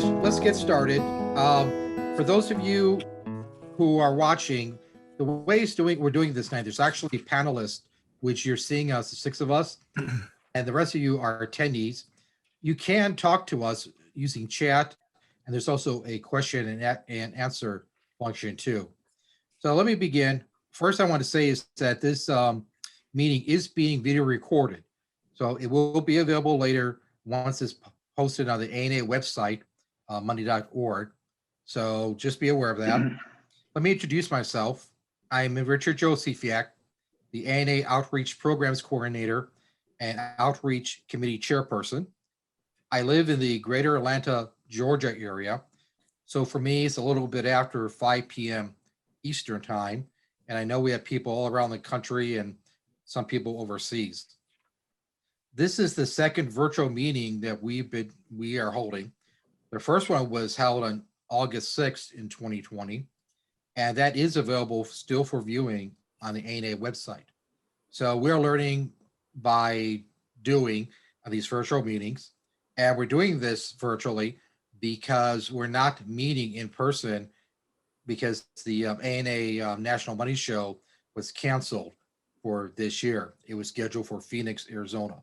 let's get started. For those of you who are watching, the way we're doing this night, there's actually panelists, which you're seeing us, the six of us, and the rest of you are attendees. You can talk to us using chat, and there's also a question and answer function too. So let me begin. First, I want to say is that this meeting is being video recorded. So it will be available later once it's posted on the ANA website, monday.org. So just be aware of that. Let me introduce myself. I'm Richard Jozefiak, the ANA Outreach Programs Coordinator and Outreach Committee Chairperson. I live in the greater Atlanta, Georgia area. So for me, it's a little bit after 5 p.m. Eastern time. And I know we have people all around the country and some people overseas. This is the second virtual meeting that we are holding. The first one was held on August 6th in 2020, and that is available still for viewing on the ANA website. So we're learning by doing these virtual meetings, and we're doing this virtually because we're not meeting in person because the ANA National Money Show was canceled for this year. It was scheduled for Phoenix, Arizona.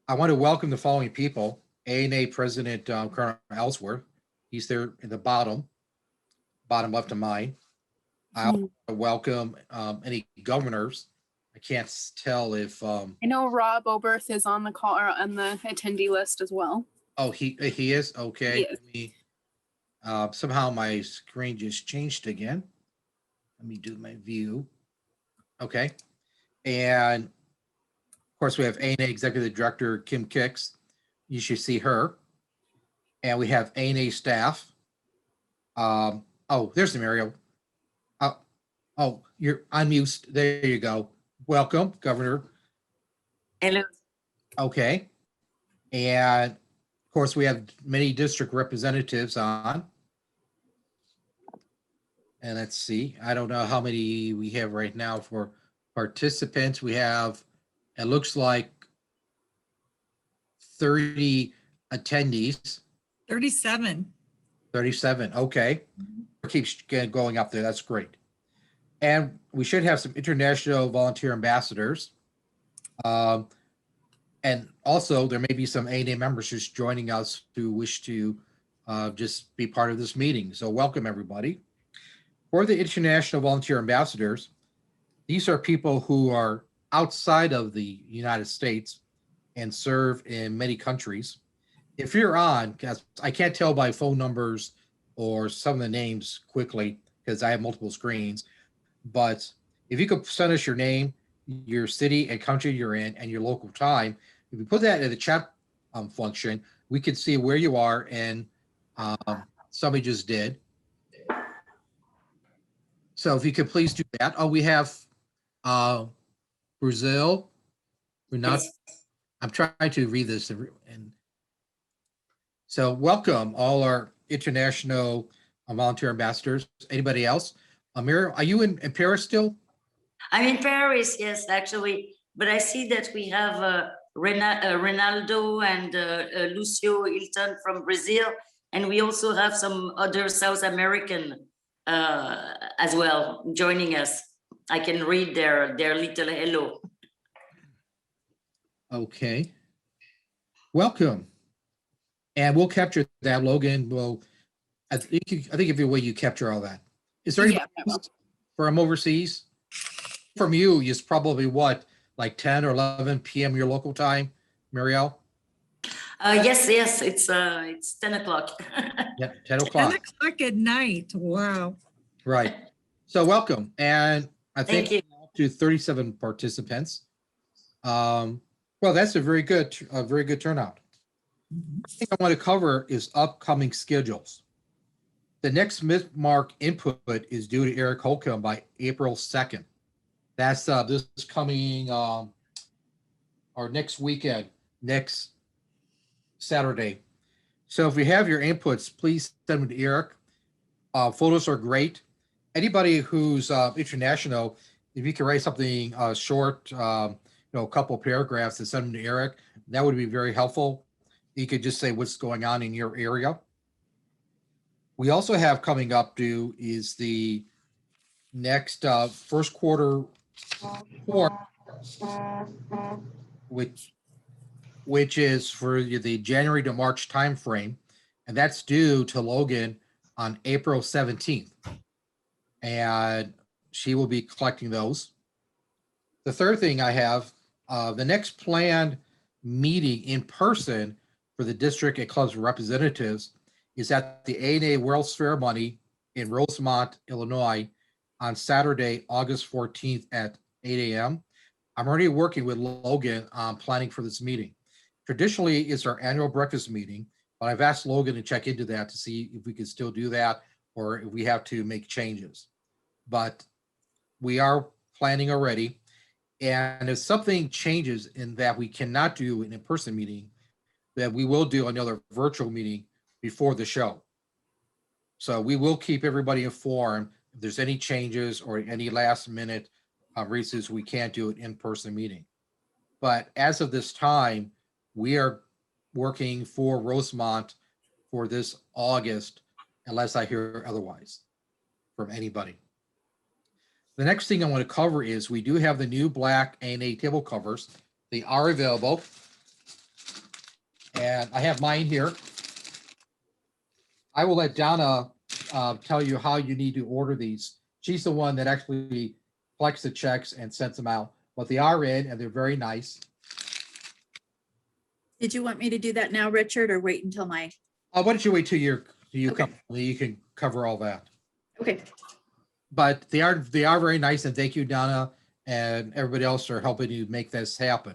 I want to welcome the following people. ANA President Colonel Ellsworth. He's there in the bottom left of mine. I also want to welcome any governors. I can't tell if I know Rob Oberth is on the call or on the attendee list as well. Oh, he is? Okay. He is. Let me, somehow my screen just changed again. Let me do my view. Okay. And of course, we have ANA Executive Director Kim Kicks. You should see her. And we have ANA staff. Oh, there's the Mario. Oh, you're on mute. There you go. Welcome, Governor. Hello. Okay. And of course, we have many district representatives on. And let's see, I don't know how many we have right now for participants. We have, it looks like 30 attendees. 37. 37, okay. Keeps going up there, that's great. And we should have some international volunteer ambassadors. And also there may be some ANA members just joining us who wish to just be part of this meeting. So welcome everybody. For the international volunteer ambassadors, these are people who are outside of the United States and serve in many countries. If you're on, because I can't tell by phone numbers or some of the names quickly because I have multiple screens, but if you could send us your name, your city and country you're in, and your local time, if you put that in the chat function, we can see where you are, and somebody just did. So if you could please do that. Oh, we have Brazil. We're not, I'm trying to read this. And so welcome all our international volunteer ambassadors. Anybody else? Amir, are you in Paris still? I'm in Paris, yes, actually. But I see that we have Ronaldo and Lucio Hilton from Brazil. And we also have some other South American as well joining us. I can read their little hello. Okay. Welcome. And we'll capture that, Logan. Well, I think if your way you capture all that. Is there anybody else from overseas? From you, is probably what, like 10 or 11 p.m. your local time, Marielle? Yes, it's 10 o'clock. Yeah, 10 o'clock. 10 o'clock at night. Wow. Right. So welcome. And I think Thank to 37 participants. Well, that's a very good turnout. The thing I want to cover is upcoming schedules. The next mid-mark input is due to Eric Holcomb by April 2nd. That's this coming or next weekend, next Saturday. So if you have your inputs, please send them to Eric. Photos are great. Anybody who's international, if you can write something short, a couple paragraphs and send them to Eric, that would be very helpful. You could just say what's going on in your area. We also have coming up due is the next first quarter report, which is for the January to March timeframe, and that's due to Logan on April 17th. And she will be collecting those. The third thing I have, the next planned meeting in person for the district and clubs representatives is at the A&A World's Fair Money in Rosemont, Illinois on Saturday, August 14th at 8 a.m. I'm already working with Logan on planning for this meeting. Traditionally, it's our annual breakfast meeting, but I've asked Logan to check into that to see if we can still do that or if we have to make changes. But we are planning already. And if something changes in that we cannot do an in-person meeting, then we will do another virtual meeting before the show. So we will keep everybody informed if there's any changes or any last minute reasons we can't do an in-person meeting. But as of this time, we are working for Rosemont for this August, unless I hear otherwise from anybody. The next thing I want to cover is we do have the new black A&A table covers. They are available. And I have mine here. I will let Donna tell you how you need to order these. She's the one that actually collects the checks and sends them out. But they are in and they're very nice. Did you want me to do that now, Richard, or wait until my, Why don't you wait till you Okay. come, you can cover all that. okay. But they are very nice, and thank you, Donna, and everybody else for helping you make this happen.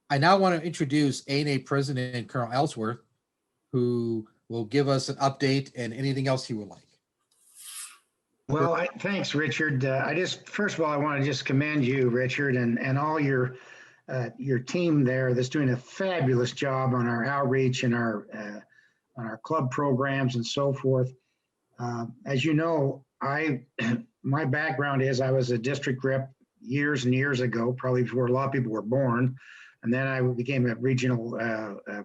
I now want to introduce A&A President Colonel Ellsworth, who will give us an update and anything else he would like. Well, thanks, Richard. First of all, I want to just commend you, Richard, and all your team there that's doing a fabulous job on our outreach and on our club programs and so forth. As you know, my background is I was a district rep years and years ago, probably before a lot of people were born, and then I became a regional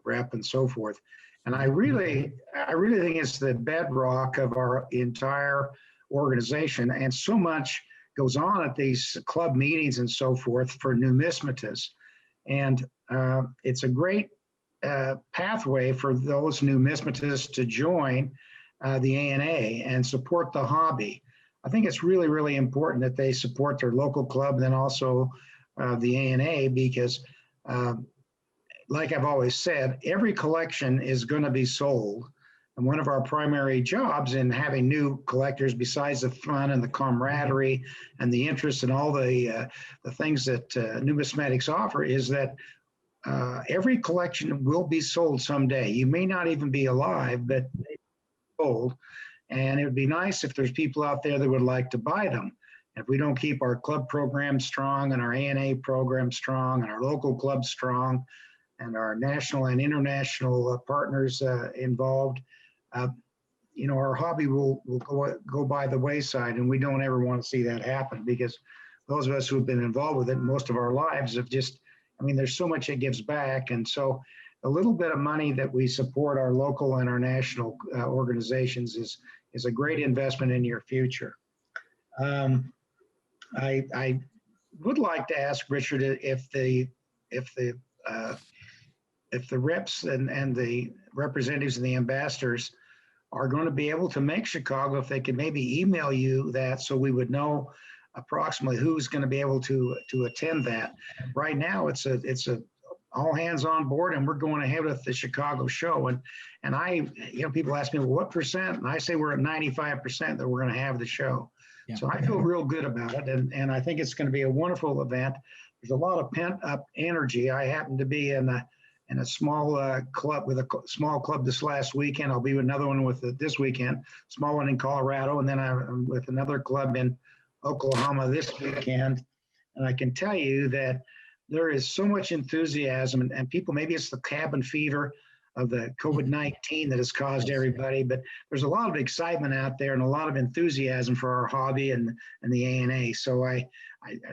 rep and so forth. And I really think it's the bedrock of our entire organization, and so much goes on at these club meetings and so forth for numismatists. And it's a great pathway for those numismatists to join the ANA and support the hobby. I think it's really, really important that they support their local club and then also the ANA, because like I've always said, every collection is going to be sold. And one of our primary jobs in having new collectors, besides the fun and the camaraderie and the interest in all the things that numismatics offer, is that every collection will be sold someday. You may not even be alive, but sold. And it would be nice if there's people out there that would like to buy them. If we don't keep our club program strong and our ANA program strong and our local clubs strong and our national and international partners involved, our hobby will go by the wayside, and we don't ever want to see that happen, because those of us who have been involved with it most of our lives have just, there's so much it gives back. And so a little bit of money that we support our local and our national organizations is a great investment in your future. I would like to ask Richard if the reps and the representatives and the ambassadors are going to be able to make Chicago, if they could maybe email you that so we would know approximately who's going to be able to attend that. Right now, it's a all hands on board, and we're going ahead with the Chicago show. And I, people ask me, well, what percent? And I say we're at 95% that we're going to have the show. Yeah. So I feel real good about it. And I think it's going to be a wonderful event. There's a lot of pent up energy. I happen to be in a small club with a small club this last weekend. I'll be with another one this weekend, small one in Colorado. And then I'm with another club in Oklahoma this weekend. And I can tell you that there is so much enthusiasm, and people, maybe it's the cabin fever of the COVID-19 that has caused everybody, but there's a lot of excitement out there and a lot of enthusiasm for our hobby and the ANA. So I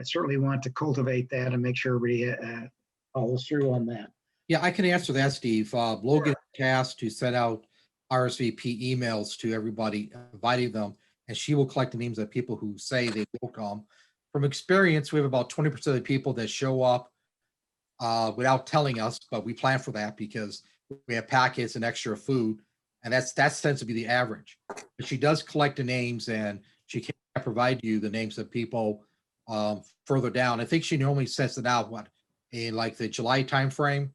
certainly want to cultivate that and make sure everybody follows through on that. Yeah, I can answer that, Steve. Logan tasked to set out RSVP emails to everybody, inviting them, and she will collect the names of people who say they will come. From experience, we have about 20% of the people that show up without telling us, but we plan for that because we have packets and extra food, and that tends to be the average. But she does collect the names, and she can provide you the names of people further down. I think she normally sends it out in like the July timeframe.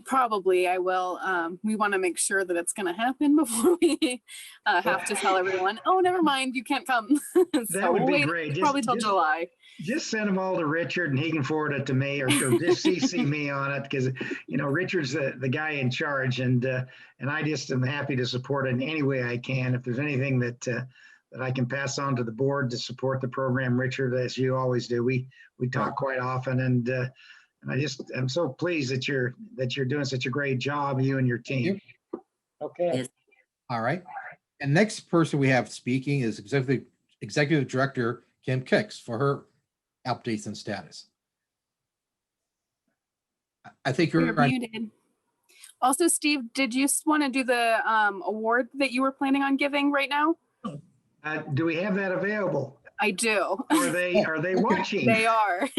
Probably I will. We want to make sure that it's going to happen before we have to tell everyone, oh, never mind, you can't come. That would be great. Probably till July. Just send them all to Richard and he can forward it to me, or just CC me on it, because, you know, Richard's the guy in charge, and I just am happy to support it in any way I can. If there's anything that I can pass on to the board to support the program, Richard, as you always do, we talk quite often, and I'm so pleased that you're doing such a great job, you and your team. Okay. Yes. All right. And next person we have speaking is Executive Director Kim Kicks for her updates and status. I think you're muted. Also, Steve, did you want to do the award that you were planning on giving right now? Do we have that available? I do. Are they watching? They are.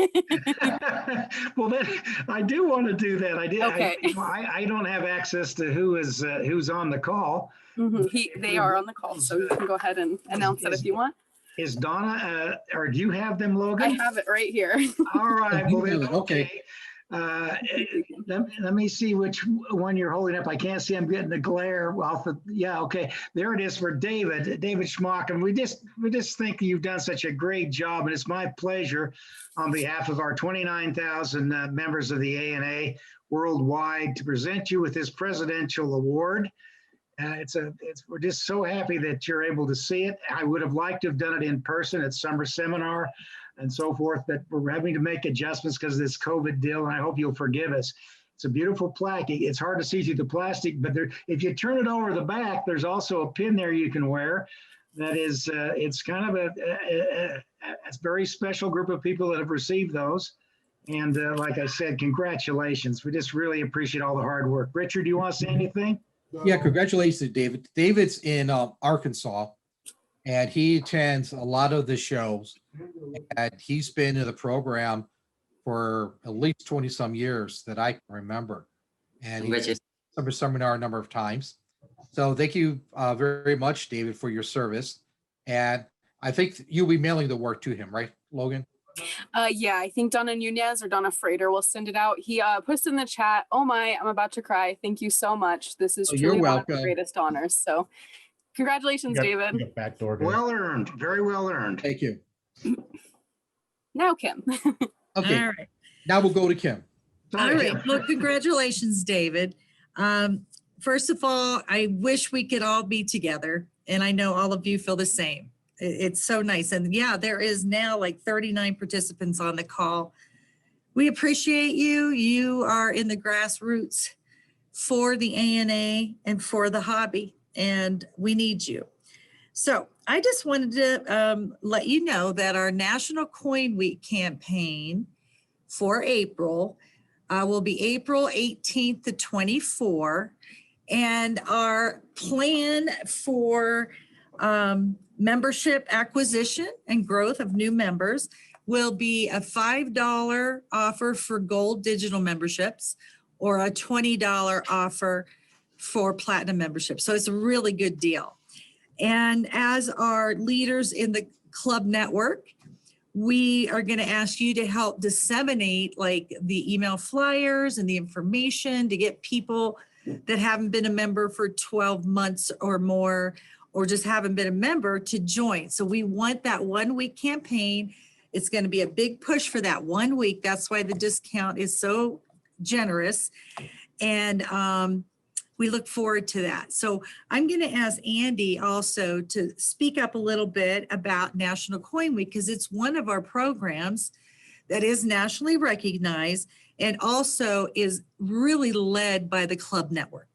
Well, then I do want to do that. Okay. I don't have access to who's on the call. They are on the call, so you can go ahead and announce that if you want. Is Donna, or do you have them, Logan? I have it right here. All right. Well, then, Okay. Let me see which one you're holding up. I can't see. I'm getting the glare off the. Yeah. Okay. There it is for David Schmock. And we just think you've done such a great job, and it's my pleasure on behalf of our 29,000 members of the ANA worldwide to present you with this presidential award. We're just so happy that you're able to see it. I would have liked to have done it in person at summer seminar and so forth, but we're having to make adjustments because of this COVID deal, and I hope you'll forgive us. It's a beautiful plaque. It's hard to see through the plastic, but if you turn it over the back, there's also a pin there you can wear. That is, it's kind of a very special group of people that have received those. And like I said, congratulations. We just really appreciate all the hard work. Richard, do you want to say anything? Yeah, congratulations, David. David's in Arkansas, and he attends a lot of the shows, and he's been in the program for at least 20 some years that I can remember. And he's been to seminar a number of times. So thank you very much, David, for your service. And I think you'll be mailing the work to him, right, Logan? Yeah, I think Donna Nunez or Donna Frater will send it out. He posted in the chat, oh my, I'm about to cry. Thank you so much. This is truly one of the greatest honors. So congratulations, David. Well earned. Very well earned. Thank you. Now, Kim. Okay. All right. Now we'll go to Kim. All right. Well, congratulations, David. First of all, I wish we could all be together, and I know all of you feel the same. It's so nice. And yeah, there is now like 39 participants on the call. We appreciate you. You are in the grassroots for the ANA and for the hobby, and we need you. So I just wanted to let you know that our National Coin Week campaign for April will be April 18th to 24. And our plan for membership acquisition and growth of new members will be a $5 offer for gold digital memberships or a $20 offer for platinum membership. So it's a really good deal. And as our leaders in the club network, we are going to ask you to help disseminate like the email flyers and the information to get people that haven't been a member for 12 months or more, or just haven't been a member, to join. So we want that 1 week campaign. It's going to be a big push for that 1 week. That's why the discount is so generous. And we look forward to that. So I'm going to ask Andy also to speak up a little bit about National Coin Week, because it's one of our programs that is nationally recognized and also is really led by the club network.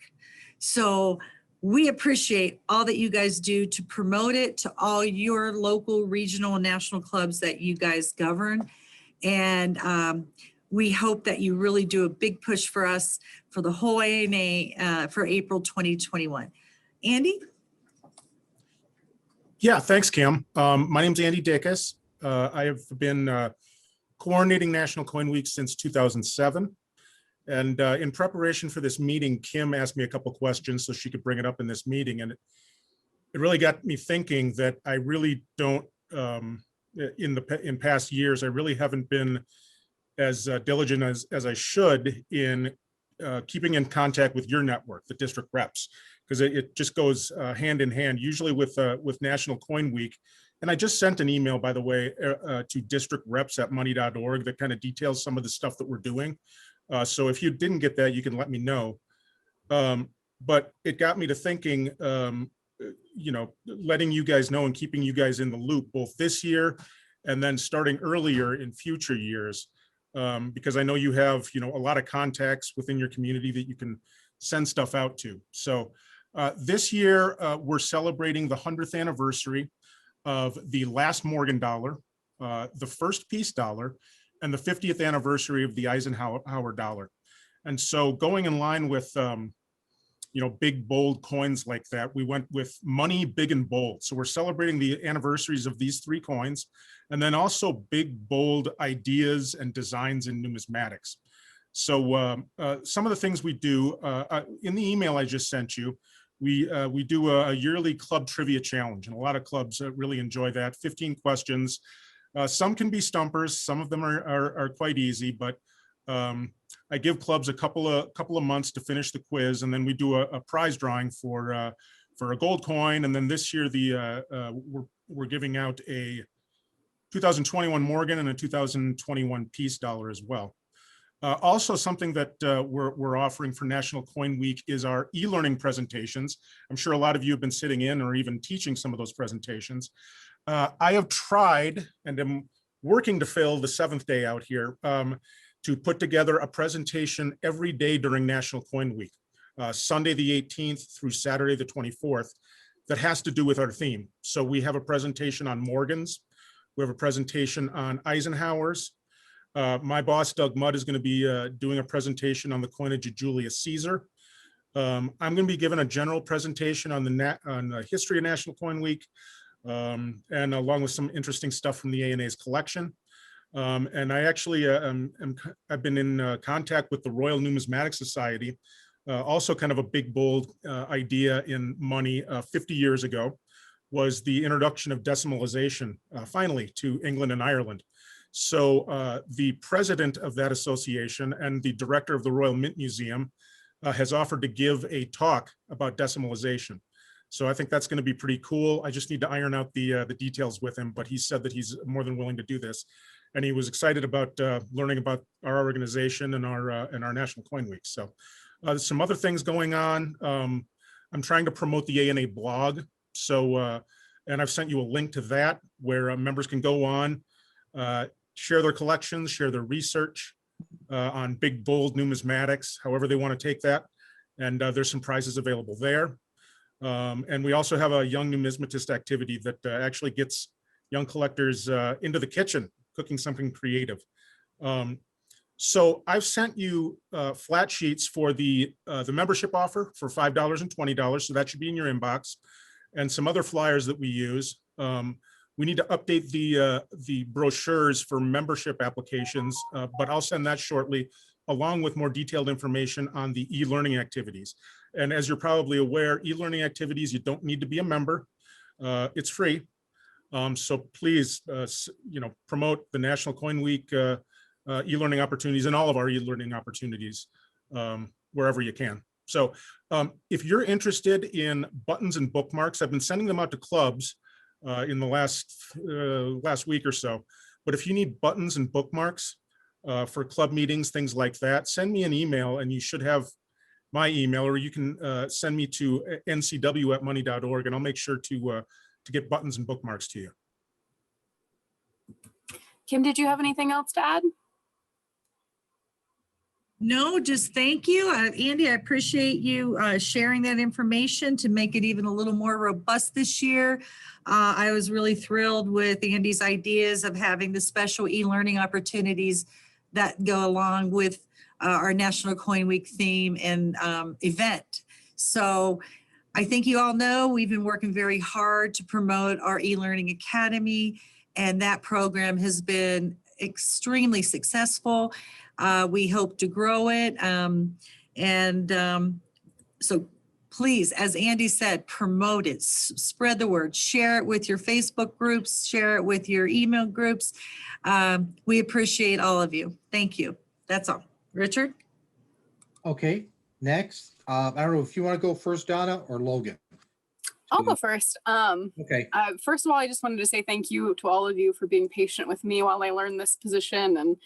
So we appreciate all that you guys do to promote it to all your local, regional, and national clubs that you guys govern. And we hope that you really do a big push for us for the whole ANA for April 2021. Andy? Yeah, thanks, Kim. My name's Andy Dacus. I have been coordinating National Coin Week since 2007. And in preparation for this meeting, Kim asked me a couple questions so she could bring it up in this meeting. And it really got me thinking that I really don't, in past years, I really haven't been as diligent as I should in keeping in contact with your network, the district reps, because it just goes hand in hand, usually with National Coin Week. And I just sent an email, by the way, to districtreps@money.org that kind of details some of the stuff that we're doing. So if you didn't get that, you can let me know. But it got me to thinking, letting you guys know and keeping you guys in the loop, both this year and then starting earlier in future years. Because I know you have, a lot of contacts within your community that you can send stuff out to. So this year, we're celebrating the 100th anniversary of the last Morgan dollar, the first peace dollar, and the 50th anniversary of the Eisenhower dollar. And so going in line with, big, bold coins like that, we went with money, big and bold. So we're celebrating the anniversaries of these three coins, and then also big, bold ideas and designs in numismatics. So some of the things we do, in the email I just sent you, we do a yearly club trivia challenge, and a lot of clubs really enjoy that. 15 questions. Some can be stumpers. Some of them are quite easy, but I give clubs a couple of months to finish the quiz, and then we do a prize drawing for a gold coin. And then this year, we're giving out a 2021 Morgan and a 2021 Peace dollar as well. Also, something that we're offering for National Coin Week is our e-learning presentations. I'm sure a lot of you have been sitting in or even teaching some of those presentations. I have tried and am working to fill the 7th day out here to put together a presentation every day during National Coin Week, Sunday the 18th through Saturday the 24th, that has to do with our theme. So we have a presentation on Morgans. We have a presentation on Eisenhowers. My boss, Doug Mudd, is going to be doing a presentation on the coinage of Julius Caesar. I'm going to be giving a general presentation on the history of National Coin Week, and along with some interesting stuff from the ANA's collection. And I actually I've been in contact with the Royal Numismatic Society, also kind of a big, bold idea in money 50 years ago was the introduction of decimalization, finally, to England and Ireland. So the president of that association and the director of the Royal Mint Museum has offered to give a talk about decimalization. So I think that's going to be pretty cool. I just need to iron out the details with him, but he said that he's more than willing to do this. And he was excited about learning about our organization and our National Coin Week. So there's some other things going on. I'm trying to promote the ANA blog. So, and I've sent you a link to that where members can go on, share their collections, share their research on big, bold numismatics, however they want to take that. And there's some prizes available there. And we also have a young numismatist activity that actually gets young collectors into the kitchen, cooking something creative. So I've sent you flat sheets for the membership offer for $5 and $20. So that should be in your inbox, and some other flyers that we use. We need to update the brochures for membership applications, but I'll send that shortly, along with more detailed information on the e-learning activities. And as you're probably aware, e-learning activities, you don't need to be a member. It's free. So please, promote the National Coin Week e-learning opportunities and all of our e-learning opportunities wherever you can. So if you're interested in buttons and bookmarks, I've been sending them out to clubs in the last week or so. But if you need buttons and bookmarks for club meetings, things like that, send me an email, and you should have my email, or you can send me to ncw@money.org, and I'll make sure to get buttons and bookmarks to you. Kim, did you have anything else to add? No, just thank you. Andy, I appreciate you sharing that information to make it even a little more robust this year. I was really thrilled with Andy's ideas of having the special e-learning opportunities that go along with our National Coin Week theme and event. So I think you all know we've been working very hard to promote our e-learning academy, and that program has been extremely successful. We hope to grow it. So please, as Andy said, promote it, spread the word, share it with your Facebook groups, share it with your email groups. We appreciate all of you. Thank you. That's all. Richard? Okay, next. I don't know if you want to go first, Donna, or Logan. I'll go first. Okay. First of all, I just wanted to say thank you to all of you for being patient with me while I learned this position. And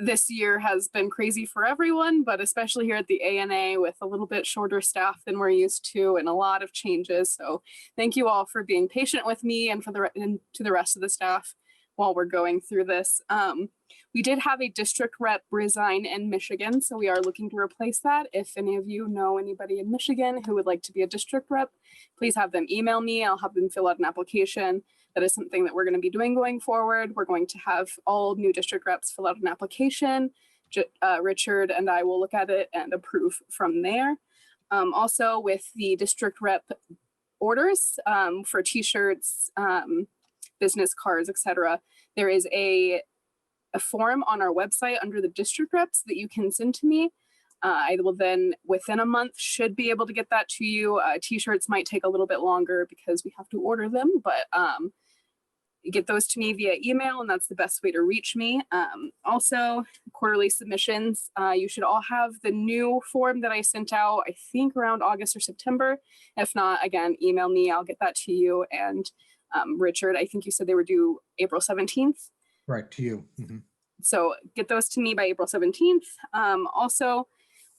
this year has been crazy for everyone, but especially here at the ANA with a little bit shorter staff than we're used to and a lot of changes. So thank you all for being patient with me and to the rest of the staff while we're going through this. We did have a district rep resign in Michigan, so we are looking to replace that. If any of you know anybody in Michigan who would like to be a district rep, please have them email me. I'll have them fill out an application. That is something that we're going to be doing going forward. We're going to have all new district reps fill out an application. Richard and I will look at it and approve from there. Also with the district rep orders for t-shirts, business cards, etc. There is a form on our website under the district reps that you can send to me. I will then, within a month, should be able to get that to you. T-shirts might take a little bit longer because we have to order them, but you get those to me via email, and that's the best way to reach me. Also, quarterly submissions. You should all have the new form that I sent out, I think around August or September. If not, again, email me. I'll get that to you. And Richard, I think you said they were due April 17th. Right, to you. So get those to me by April 17th. Also,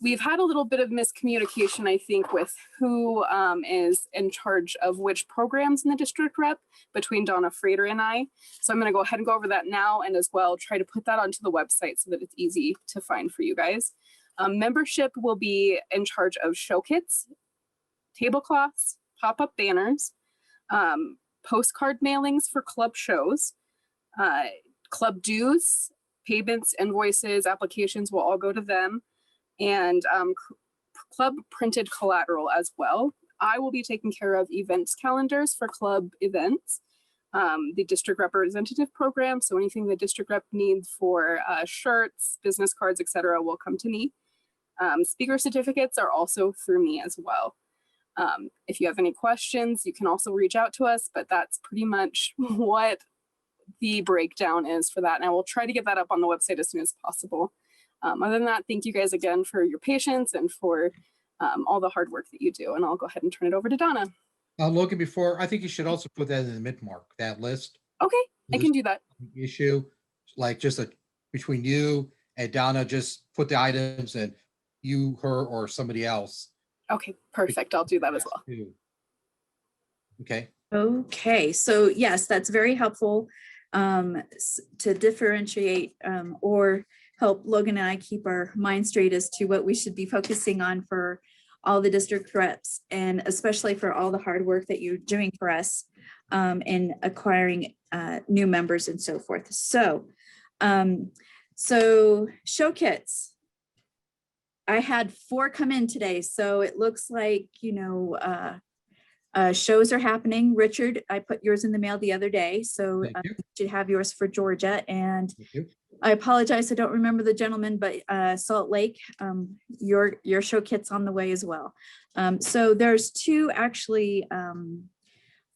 we've had a little bit of miscommunication, I think, with who is in charge of which programs in the district rep between Donna Frater and I. So I'm going to go ahead and go over that now and as well try to put that onto the website so that it's easy to find for you guys. Membership will be in charge of show kits, tablecloths, pop-up banners, postcard mailings for club shows, club dues, payments, invoices, applications will all go to them, and club printed collateral as well. I will be taking care of events calendars for club events, the district representative program. So anything the district rep needs for shirts, business cards, etc., will come to me. Speaker certificates are also through me as well. If you have any questions, you can also reach out to us, but that's pretty much what the breakdown is for that. And I will try to get that up on the website as soon as possible. Other than that, thank you guys again for your patience and for all the hard work that you do. And I'll go ahead and turn it over to Donna. Logan, before, I think you should also put that in the mid-mark, that list. Okay, I can do that. Issue, like just between you and Donna, just put the items and you, her, or somebody else. Okay, perfect. I'll do that as well. Okay. Okay, so yes, that's very helpful to differentiate or help Logan and I keep our mind straight as to what we should be focusing on for all the district reps, and especially for all the hard work that you're doing for us in acquiring new members and so forth. So, show kits. I had 4 come in today, so it looks like, you know, shows are happening. Richard, I put yours in the mail the other day, so you should have yours for Georgia. And I apologize, I don't remember the gentleman, but Salt Lake, your show kit's on the way as well. So there's 2 actually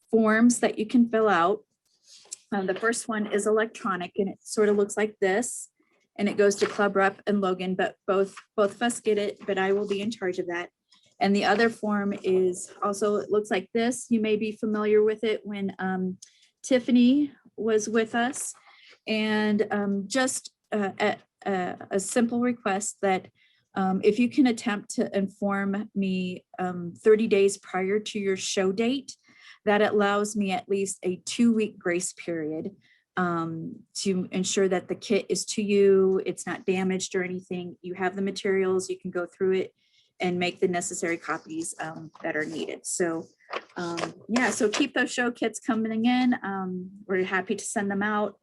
forms that you can fill out. The first one is electronic, and it sort of looks like this, and it goes to Club Rep and Logan, but both of us get it, but I will be in charge of that. And the other form is also, it looks like this. You may be familiar with it when Tiffany was with us. And just a simple request that if you can attempt to inform me 30 days prior to your show date, that allows me at least a 2-week grace period to ensure that the kit is to you, it's not damaged or anything. You have the materials, you can go through it and make the necessary copies that are needed. So yeah, so keep those show kits coming in. We're happy to send them out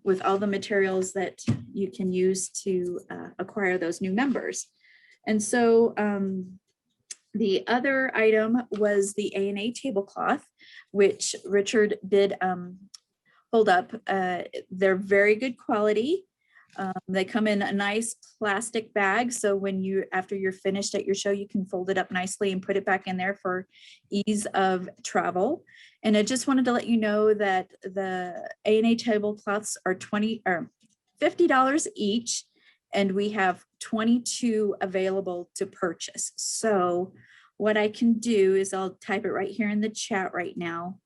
with all the materials that you can use to acquire those new members. And so The other item was the A&A tablecloth, which Richard did hold up. They're very good quality. They come in a nice plastic bag. So after you're finished at your show, you can fold it up nicely and put it back in there for ease of travel. And I just wanted to let you know that the A&A tablecloths are $50 each, and we have 22 available to purchase. So what I can do is I'll type it right here in the chat right now,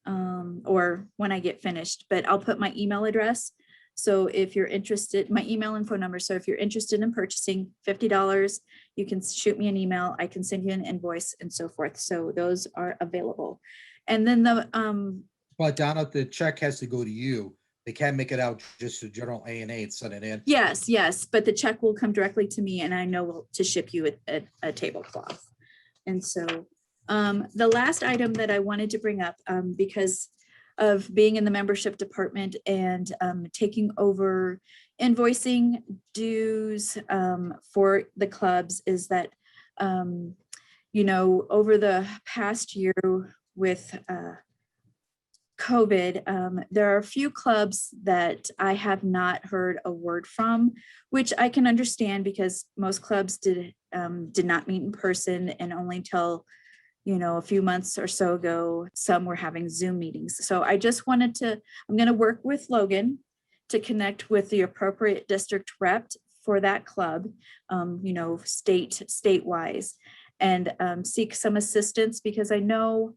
or when I get finished, but I'll put my email address. So if you're interested, my email and phone number. So if you're interested in purchasing $50, you can shoot me an email. I can send you an invoice and so forth. So those are available. And then But Donna, the check has to go to you. They can't make it out just to general A&A and send it in. yes, but the check will come directly to me, and I know to ship you a tablecloth. And so the last item that I wanted to bring up, because of being in the membership department and taking over invoicing dues for the clubs, is that, over the past year with COVID, there are a few clubs that I have not heard a word from, which I can understand because most clubs did not meet in person, and only till a few months or so ago, some were having Zoom meetings. So I just I'm going to work with Logan to connect with the appropriate district rep for that club, statewise, and seek some assistance, because I know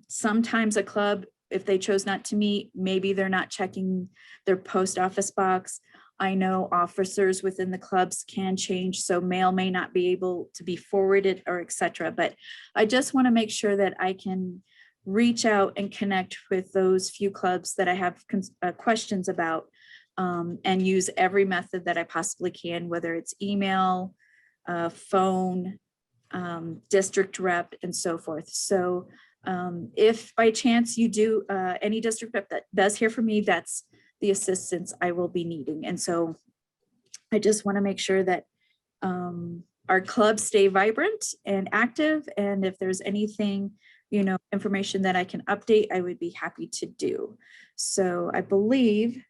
sometimes a club, if they chose not to meet, maybe they're not checking their post office box. I know officers within the clubs can change, so mail may not be able to be forwarded or etc. But I just want to make sure that I can reach out and connect with those few clubs that I have questions about, and use every method that I possibly can, whether it's email, phone, district rep, and so forth. So if by chance you do any district rep that does hear from me, that's the assistance I will be needing. And so I just want to make sure that our clubs stay vibrant and active. And if there's anything, information that I can update, I would be happy to do. So I believe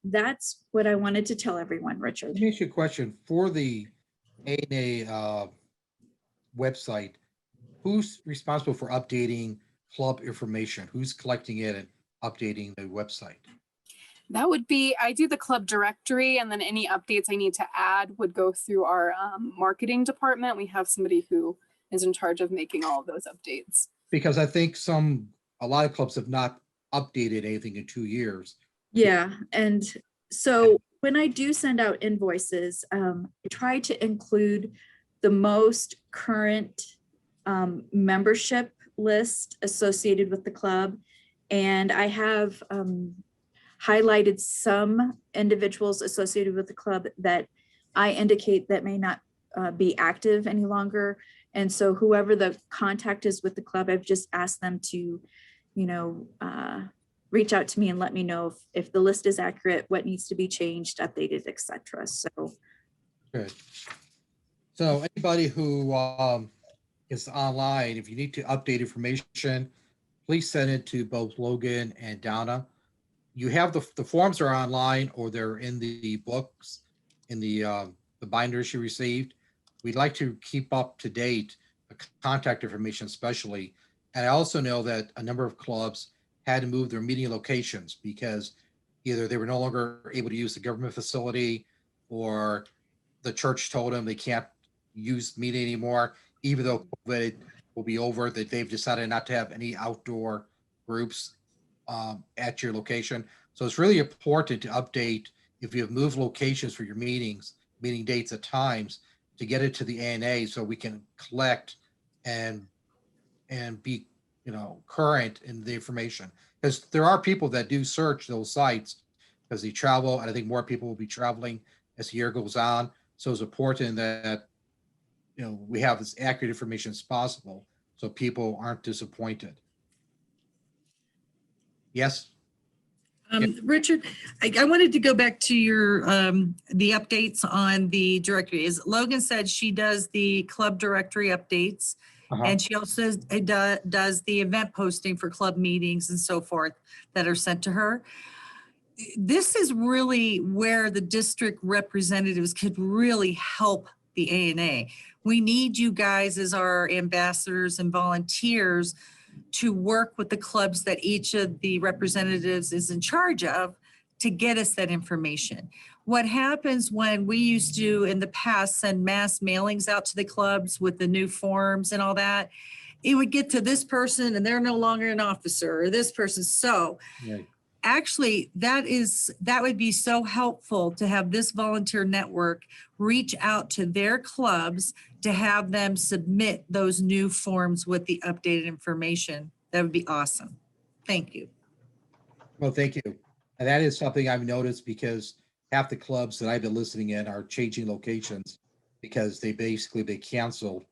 that's what I wanted to tell everyone, Richard. Let me ask you a question. For the A&A website, who's responsible for updating club information? Who's collecting it and updating the website? That would be, I do the club directory, and then any updates I need to add would go through our marketing department. We have somebody who is in charge of making all of those updates. Because I think a lot of clubs have not updated anything in 2 years. Yeah, and so when I do send out invoices, I try to include the most current membership list associated with the club. And I have highlighted some individuals associated with the club that I indicate that may not be active any longer. And so whoever the contact is with the club, I've just asked them to, reach out to me and let me know if the list is accurate, what needs to be changed, updated, etc. So good. So anybody who is online, if you need to update information, please send it to both Logan and Donna. You have the forms are online, or they're in the books, in the binders you received. We'd like to keep up to date the contact information, especially. And I also know that a number of clubs had to move their meeting locations because either they were no longer able to use the government facility, or the church told them they can't use meeting anymore, even though COVID will be over, that they've decided not to have any outdoor groups at your location. So it's really important to update, if you have moved locations for your meetings, meeting dates at times, to get it to the A&A so we can collect and be current in the information. Because there are people that do search those sites because they travel, and I think more people will be traveling as the year goes on. So it's important that we have as accurate information as possible so people aren't disappointed. Yes. Richard, I wanted to go back to your, the updates on the directory. As Logan said, she does the club directory updates. And she also does the event posting for club meetings and so forth that are sent to her. This is really where the district representatives could really help the ANA. We need you guys as our ambassadors and volunteers to work with the clubs that each of the representatives is in charge of to get us that information. What happens when we used to, in the past, send mass mailings out to the clubs with the new forms and all that, it would get to this person and they're no longer an officer, or this person. So actually, that would be so helpful to have this volunteer network reach out to their clubs to have them submit those new forms with the updated information. That would be awesome. Thank you. Well, thank you. And that is something I've noticed, because half the clubs that I've been listening in are changing locations because they canceled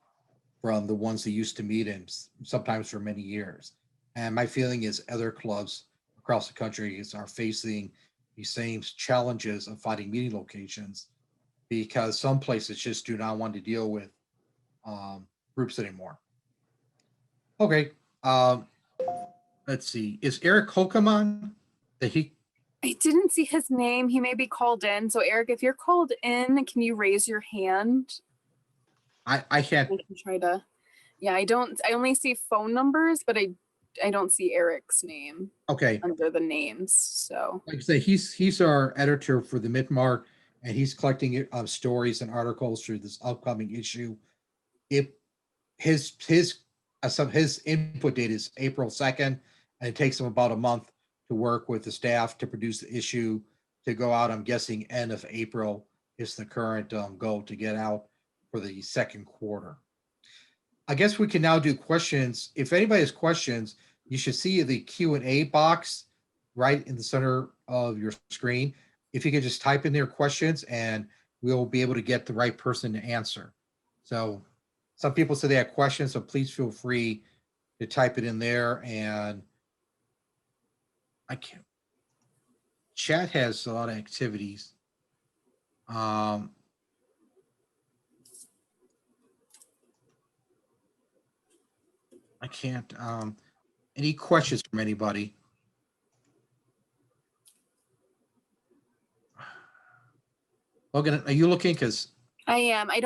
from the ones they used to meet in, sometimes for many years. And my feeling is other clubs across the country are facing the same challenges of finding meeting locations, because some places just do not want to deal with groups anymore. Okay. Let's see. Is Eric Holcomb on? I didn't see his name. He may be called in. So Eric, if you're called in, can you raise your hand? I can't. I can try to. Yeah, I only see phone numbers, but I don't see Eric's name. Okay. Under the names. So Like I say, he's our editor for the Mid-Mark, and he's collecting stories and articles through this upcoming issue. His input date is April 2nd, and it takes him about a month to work with the staff to produce the issue to go out. I'm guessing end of April is the current goal to get out for the second quarter. I guess we can now do questions. If anybody has questions, you should see the Q&A box right in the center of your screen. If you could just type in their questions, and we'll be able to get the right person to answer. So some people say they have questions, so please feel free to type it in there. And I can't. Chat has a lot of activities. I can't. Any questions from anybody? Logan, are you looking? Because I am. I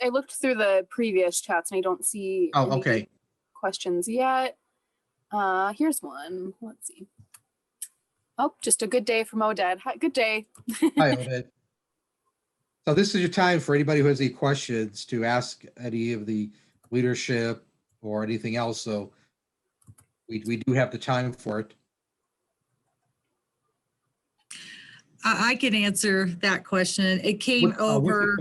looked through the previous chats and I don't see any questions yet. Here's one. Let's see. Oh, just a good day from Oded. Hi, good day. Hi, Oded. So this is your time for anybody who has any questions to ask any of the leadership or anything else. So we do have the time for it. I can answer that question. It came over.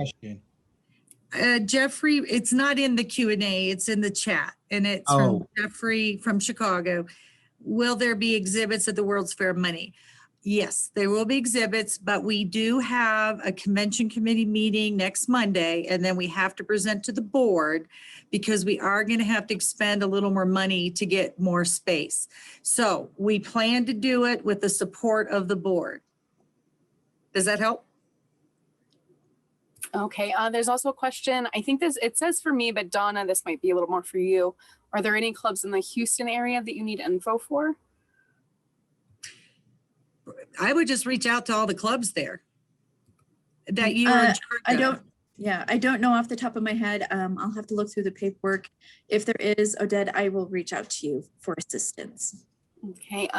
Jeffrey, it's not in the Q&A, it's in the chat, and it's from Jeffrey from Chicago. Will there be exhibits at the World's Fair Money? Yes, there will be exhibits, but we do have a convention committee meeting next Monday, and then we have to present to the board because we are going to have to expend a little more money to get more space. So we plan to do it with the support of the board. Does that help? Okay, there's also a question. I think it says for me, but Donna, this might be a little more for you. Are there any clubs in the Houston area that you need info for? I would just reach out to all the clubs there that you are in charge of. I don't know off the top of my head. I'll have to look through the paperwork. If there is, Oded, I will reach out to you for assistance. Okay.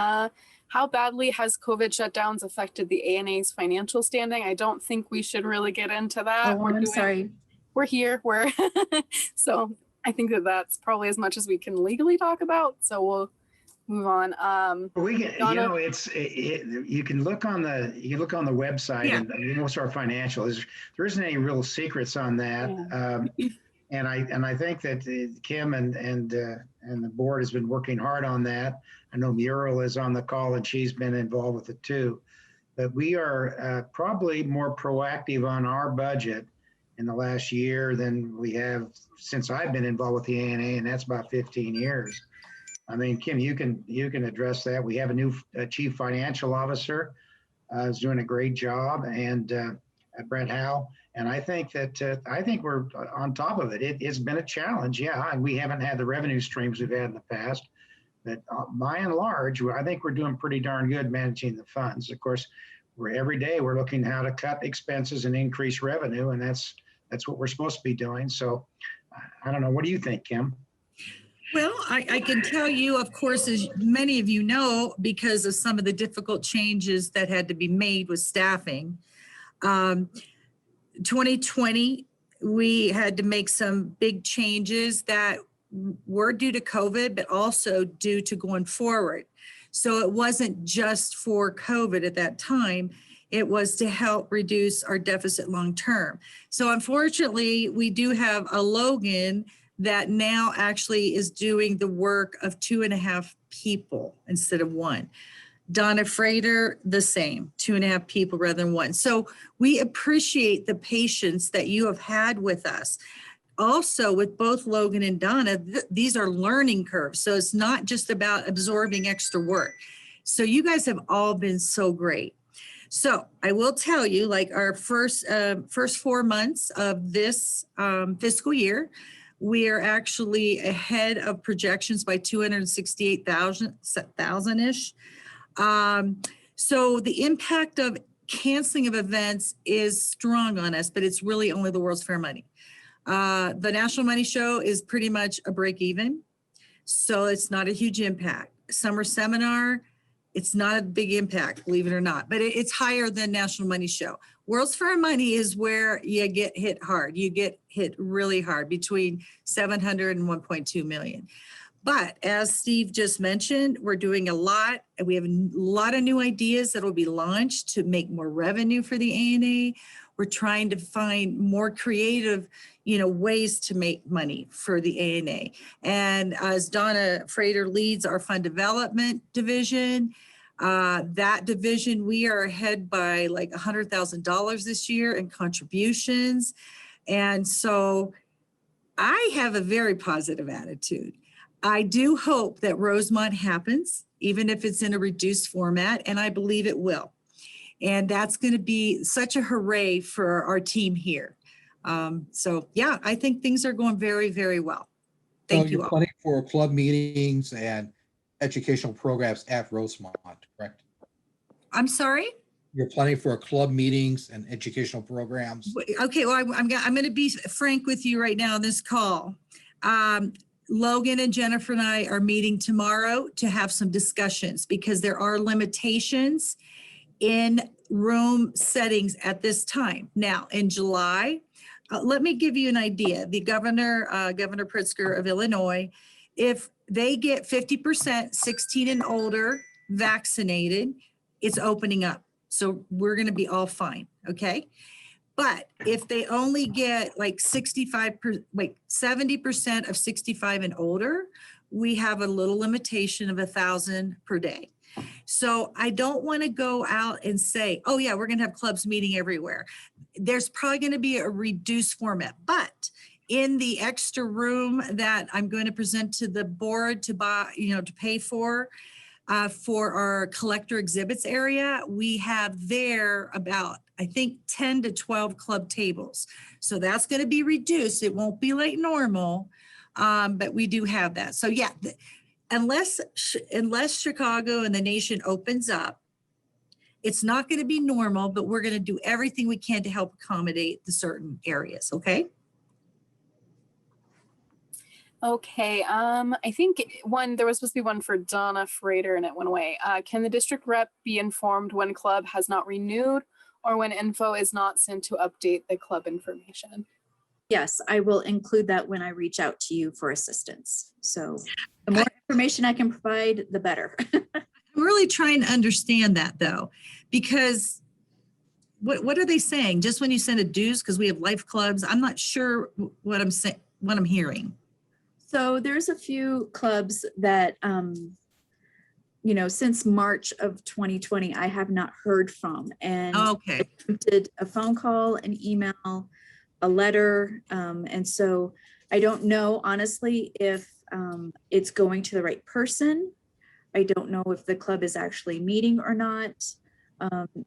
How badly has COVID shutdowns affected the ANA's financial standing? I don't think we should really get into that. Oh, I'm sorry. We're here. So I think that's probably as much as we can legally talk about. So we'll move on. We can, Donna, you can look on the website and most of our financials. There isn't any real secrets on that. Yeah. And I think that Kim and the board has been working hard on that. I know Muriel is on the call and she's been involved with it too. But we are probably more proactive on our budget in the last year than we have since I've been involved with the ANA, and that's about 15 years. I mean, Kim, you can address that. We have a new chief financial officer, is doing a great job, and Brent Howe. And I think we're on top of it. It's been a challenge, yeah, and we haven't had the revenue streams we've had in the past. But by and large, I think we're doing pretty darn good managing the funds. Of course, every day we're looking how to cut expenses and increase revenue, and that's what we're supposed to be doing. So I don't know. What do you think, Kim? Well, I can tell you, of course, as many of you know, because of some of the difficult changes that had to be made with staffing. 2020, we had to make some big changes that were due to COVID, but also due to going forward. So it wasn't just for COVID at that time. It was to help reduce our deficit long term. So unfortunately, we do have a Logan that now actually is doing the work of 2.5 people instead of 1. Donna Frater, the same, 2.5 people rather than 1. So we appreciate the patience that you have had with us. Also, with both Logan and Donna, these are learning curves. So it's not just about absorbing extra work. So you guys have all been so great. So I will tell you, like our first 4 months of this fiscal year, we are actually ahead of projections by 268,000-ish. So the impact of canceling of events is strong on us, but it's really only the World's Fair money. The National Money Show is pretty much a break even. So it's not a huge impact. Summer Seminar, it's not a big impact, believe it or not, but it's higher than National Money Show. World's Fair money is where you get hit hard. You get hit really hard, between 700 and 1.2 million. But as Steve just mentioned, we're doing a lot, and we have a lot of new ideas that will be launched to make more revenue for the ANA. We're trying to find more creative, ways to make money for the ANA. And as Donna Frater leads our fund development division, that division, we are ahead by like $100,000 this year in contributions. And so I have a very positive attitude. I do hope that Rosemont happens, even if it's in a reduced format, and I believe it will. And that's going to be such a hooray for our team here. So yeah, I think things are going very, very well. Thank you all. You're planning for club meetings and educational programs at Rosemont, correct? I'm sorry? You're planning for club meetings and educational programs? Okay, well, I'm going to be frank with you right now on this call. Logan and Jennifer and I are meeting tomorrow to have some discussions, because there are limitations in room settings at this time. Now, in July, let me give you an idea. The Governor Pritzker of Illinois, if they get 50% 16 and older vaccinated, it's opening up. So we're going to be all fine, okay? But if they only get like 70% of 65 and older, we have a little limitation of 1,000 per day. So I don't want to go out and say, oh yeah, we're going to have clubs meeting everywhere. There's probably going to be a reduced format, but in the extra room that I'm going to present to the board to buy, to pay for our collector exhibits area, we have there about, I think, 10 to 12 club tables. So that's going to be reduced. It won't be like normal, but we do have that. So yeah, unless Chicago and the nation opens up, it's not going to be normal, but we're going to do everything we can to help accommodate the certain areas, okay? Okay, I think there was supposed to be one for Donna Frater and it went away. Can the district rep be informed when club has not renewed or when info is not sent to update the club information? Yes, I will include that when I reach out to you for assistance. So the more information I can provide, the better. I'm really trying to understand that though, because what are they saying? Just when you send a dues, because we have life clubs, I'm not sure what I'm saying, what I'm hearing. So there's a few clubs that, since March of 2020, I have not heard from. And okay, I did a phone call, an email, a letter. And so I don't know, honestly, if it's going to the right person. I don't know if the club is actually meeting or not.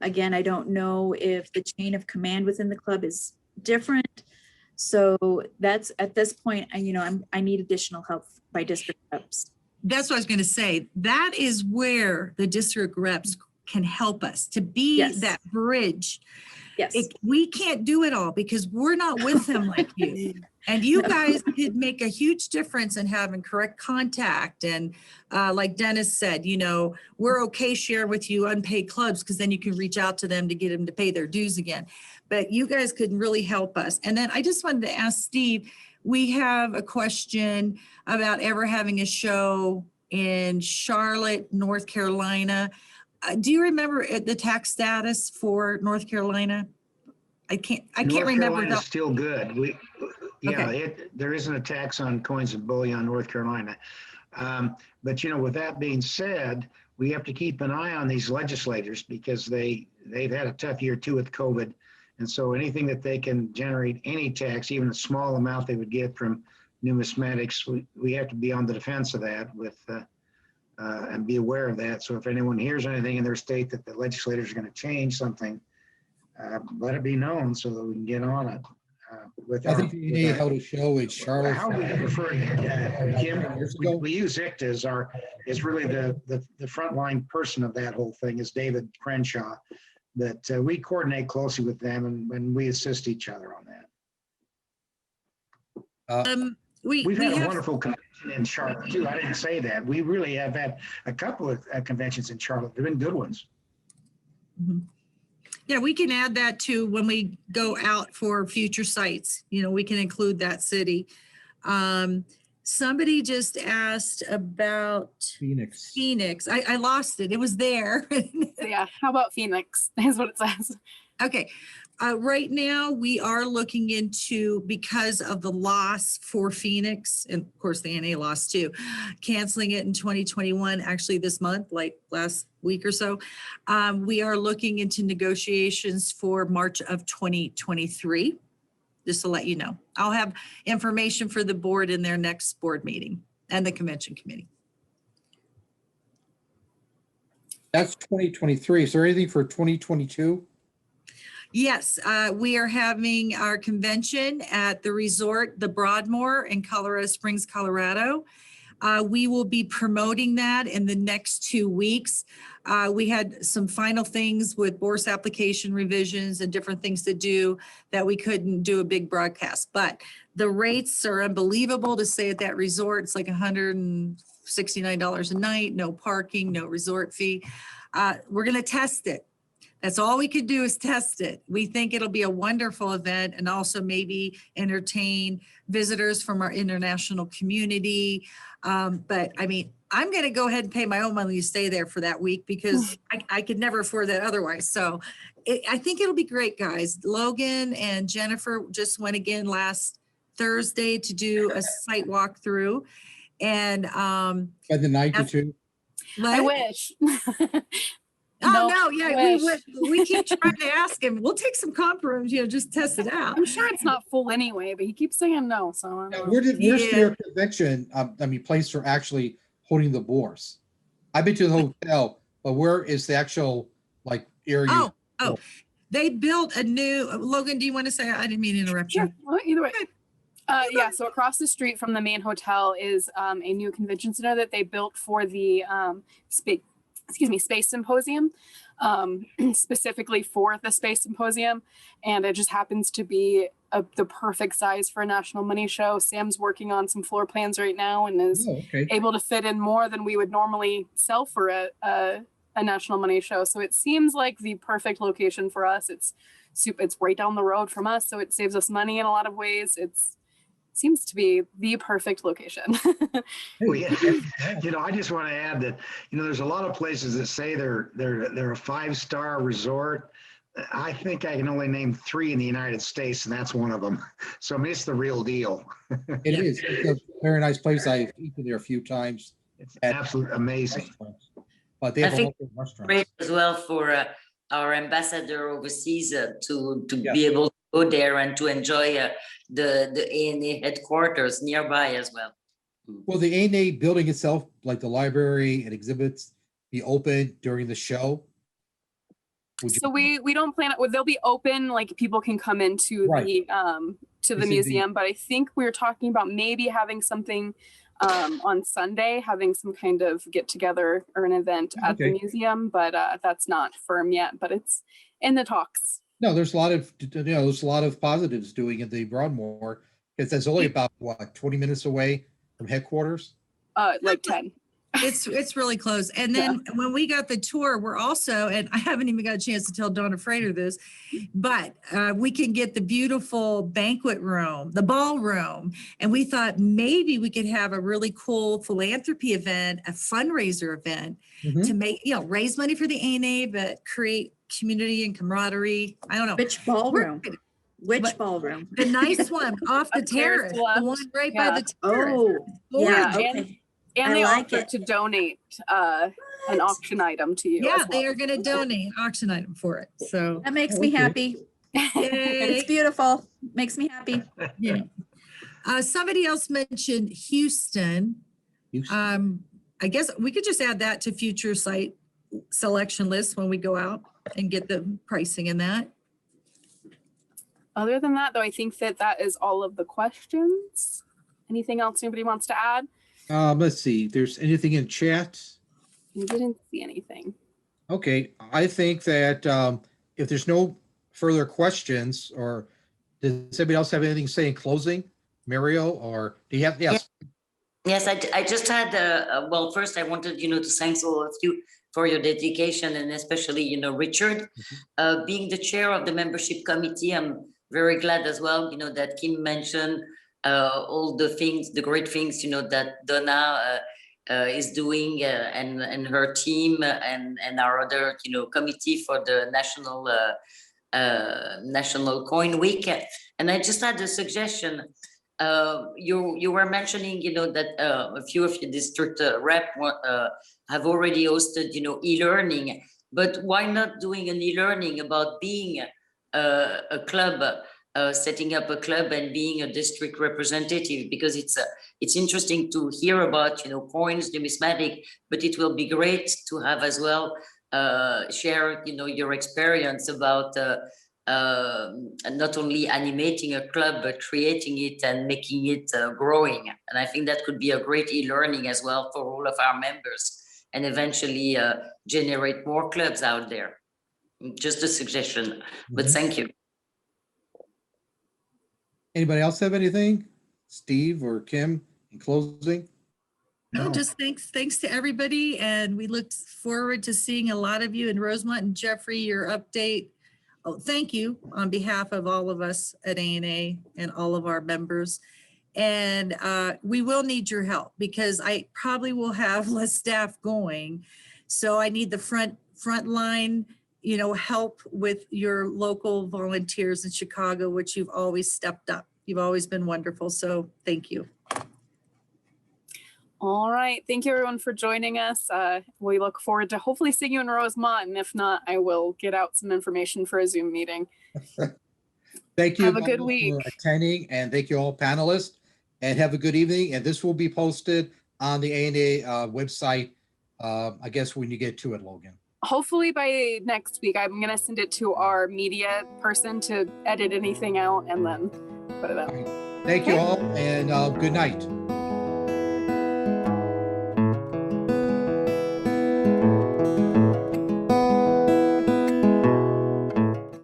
Again, I don't know if the chain of command within the club is different. So that's at this point, I need additional help by district reps. That's what I was going to say. That is where the district reps can help us to be Yes. that bridge. Yes. We can't do it all because we're not with them like you. And you guys could make a huge difference in having correct contact. And like Dennis said, we're okay sharing with you unpaid clubs because then you can reach out to them to get them to pay their dues again. But you guys could really help us. And then I just wanted to ask Steve, we have a question about ever having a show in Charlotte, North Carolina. Do you remember the tax status for North Carolina? I can't remember. North Carolina's still good. Okay. There isn't a tax on coins and bullion in North Carolina. But with that being said, we have to keep an eye on these legislators because they've had a tough year too with COVID. And so anything that they can generate any tax, even a small amount they would get from numismatics, we have to be on the defense of that and be aware of that. So if anyone hears anything in their state that the legislators are going to change something, let it be known so that we can get on it. I think the NA held a show in Charlotte. How we prefer Kim, years ago. we use ICTA is really the frontline person of that whole thing is David Crenshaw. But we coordinate closely with them and we assist each other on that. We've had a wonderful convention in Charlotte too. I didn't say that. We really have had a couple of conventions in Charlotte. They've been good ones. Mm-hmm. Yeah, we can add that to when we go out for future sites. We can include that city. Somebody just asked about Phoenix. I lost it. It was there. Yeah, how about Phoenix? Is what it says. Okay. Right now, we are looking into, because of the loss for Phoenix, and of course the NA lost too, canceling it in 2021, actually this month, like last week or so. We are looking into negotiations for March of 2023, just to let you know. I'll have information for the board in their next board meeting and the convention committee. That's 2023. Is there anything for 2022? Yes, we are having our convention at the resort, the Broadmoor in Colorado Springs, Colorado. We will be promoting that in the next 2 weeks. We had some final things with BORS application revisions and different things to do that we couldn't do a big broadcast, but the rates are unbelievable to stay at that resort. It's like $169 a night, no parking, no resort fee. We're going to test it. That's all we could do is test it. We think it'll be a wonderful event and also maybe entertain visitors from our international community. But I mean, I'm going to go ahead and pay my own money to stay there for that week because I could never afford that otherwise. So I think it'll be great, guys. Logan and Jennifer just went again last Thursday to do a site walkthrough. And By the night or two? I wish. No, yeah, we keep trying to ask him. We'll take some comp rooms, just test it out. I'm sure it's not full anyway, but he keeps saying no. So Where's their convention? Place for actually holding the BORS? I've been to the hotel, but where is the actual area? Oh, they built a new. Logan, do you want to say? I didn't mean to interrupt you. Well, either way. Yeah, so across the street from the main hotel is a new convention center that they built for the Space Symposium, specifically for the Space Symposium. And it just happens to be the perfect size for a national money show. Sam's working on some floor plans right now and is able to fit in more than we would normally sell for a national money show. So it seems like the perfect location for us. It's right down the road from us, so it saves us money in a lot of ways. Seems to be the perfect location. Well, yeah. I just want to add that, there's a lot of places that say they're a 5-star resort. I think I can only name 3 in the United States, and that's one of them. So I mean, it's the real deal. It is. It's a very nice place. I've eaten there a few times. It's absolutely amazing. But they have I think a restaurant great as well for our ambassador overseas to be able to go there and to enjoy the ANA headquarters nearby as well. Will the A&A building itself, like the library and exhibits, be open during the show? So we don't plan it. They'll be open, like people can come into Right. the museum, but I think we were talking about maybe having something on Sunday, having some kind of get together or an event at the museum, but that's not firm yet, but it's in the talks. No, there's a lot of positives doing it the Broadmoor, because that's only about 20 minutes away from headquarters. Like 10. It's really close. And then when we got the tour, we're also, and I haven't even got a chance to tell Donna Frater this, but we can get the beautiful banquet room, the ballroom. And we thought maybe we could have a really cool philanthropy event, a fundraiser event to make, raise money for the A&A, but create community and camaraderie. I don't know. Which ballroom? Which ballroom? The nice one off the terrace, the one right by the terrace. Oh, yeah. Yeah, Okay. And they like offer it. to donate an auction item to you. Yeah, as they well. are going to donate an auction item for it. So That makes me happy. It's beautiful. Makes me happy. yeah. Somebody else mentioned Houston. I guess we could just add that to future site selection lists when we go out and get the pricing in that. Other than that, though, I think that is all of the questions. Anything else anybody wants to add? Let's see. There's anything in chat? I didn't see anything. Okay, I think that if there's no further questions, or does anybody else have anything to say in closing? Mario, or do you have? Yes. Yes, I just had, well, first I wanted, to thank all of you for your dedication, and especially, Richard. Being the chair of the membership committee, I'm very glad as well, that Kim mentioned all the things, the great things, that Donna is doing and her team and our other, committee for the National Coin Week. And I just had a suggestion. You were mentioning, that a few of your district rep have already hosted, e-learning, but why not doing an e-learning about being a club, setting up a club and being a district representative? Because it's interesting to hear about, coins, numismatic, but it will be great to have as well share, your experience about not only animating a club, but creating it and making it growing. And I think that could be a great e-learning as well for all of our members, and eventually generate more clubs out there. Just a suggestion, but thank you. Anybody else have anything? Steve or Kim in closing? No, just thanks to everybody. And we look forward to seeing a lot of you in Rosemont. And Jeffrey, your update. Oh, thank you on behalf of all of us at A&A and all of our members. And we will need your help, because I probably will have less staff going. So I need the front line, help with your local volunteers in Chicago, which you've always stepped up. You've always been wonderful. So thank you. All right. Thank you, everyone, for joining us. We look forward to hopefully seeing you in Rosemont. And if not, I will get out some information for a Zoom meeting. Thank you. Have a good week. For attending, and thank you all panelists, and have a good evening. And this will be posted on the A&A website, I guess, when you get to it, Logan. Hopefully by next week. I'm going to send it to our media person to edit anything out and then put it up. Thank you all, and good night.